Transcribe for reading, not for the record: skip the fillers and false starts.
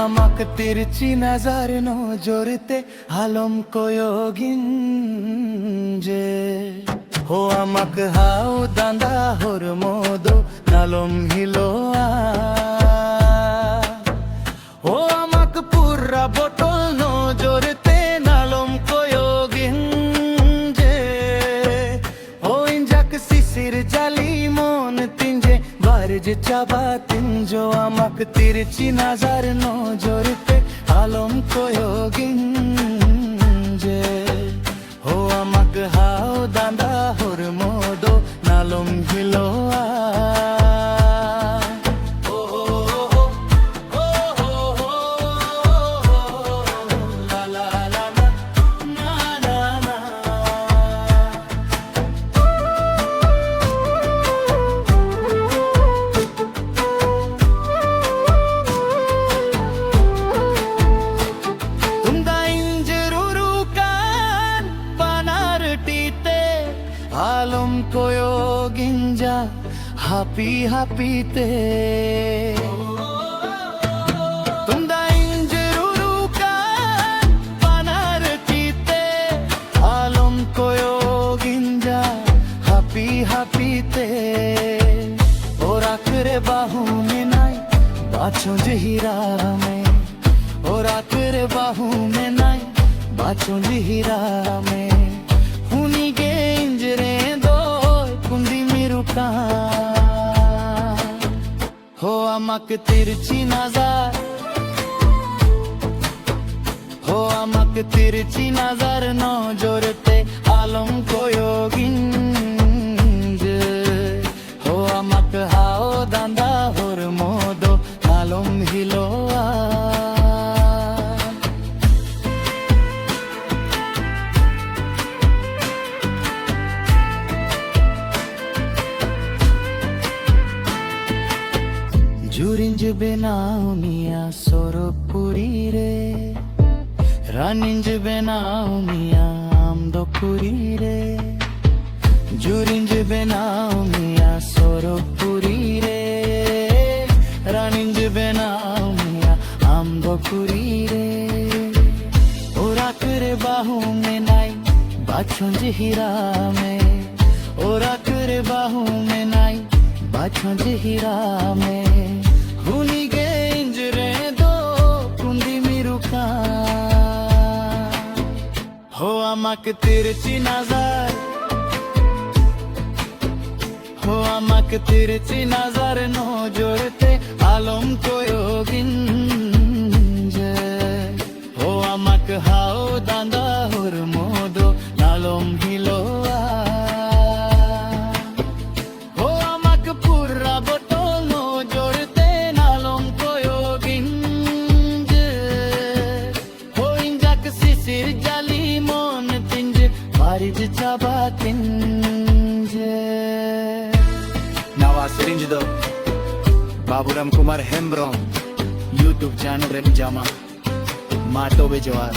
আমাক তিরচি নজর নজরতে আলম কোয়োগিন যে হো আমাক হাও দান্দা হর মোদো নালম হিলোয়া ও আমাক পুরা বটল নজরতে নালম কোয়োগিন যে ও ইনজাক সিসির জালি মন তিনজে বারজ চাবা তিনজো আমাক তিরচি নজর নজরতে আলম কোয়োগিন যে ও আমাক হাও দান্দা হর মোদো নালম হিলোয়া আলম কোয়োগিঞ্জা হাপি হাপিতে তুমদা ইঞ্জরুরুকান পানার চিতে আলম কোয়োগিঞ্জা হাপি হাপিতে ওরা করে বাহু में নাই বাঁচো যে হীরা में ওরা করে বাহু में নাই বাঁচো যে হীরা में हो আমাক তিরচি নজর हो আমাক তিরচি নজর নজরতে আলম কোয়োগিন যে हो আমাক হাও দান্দা হর মোদো নালম হিলোয়া জুরিঞ্জ বেনাও মিয়া সরপুরি রে রানিঞ্জ বেনাও মিয়া আমদপুরি রে জুরিঞ্জ বেনাও মিয়া সরপুরি রে রানিঞ্জ বেনাও মিয়া আমদপুরি রে ওরা করে বাহু में নাই বাঁচো যে হীরা में ওরা করে বাহু में নাই বাঁচো যে হীরা में हो আমাক তিরচি নজর हो আমাক তিরচি নজর নজরতে আলম কোয়োগিন যে हो আমাক হাও দান্দা হর মোদো নালম হিলোয়া हो আমাক পুরা বটল নজরতে নালম কোয়োগিন যে हो ইনজাক সিসির জালি বারিজ চাবা তিনজে নওয়া সিরিঞ্জদো বাবুরাম কুমার হেমব্রম यूट्यूब चैनल रे जामा माटो बेजवार।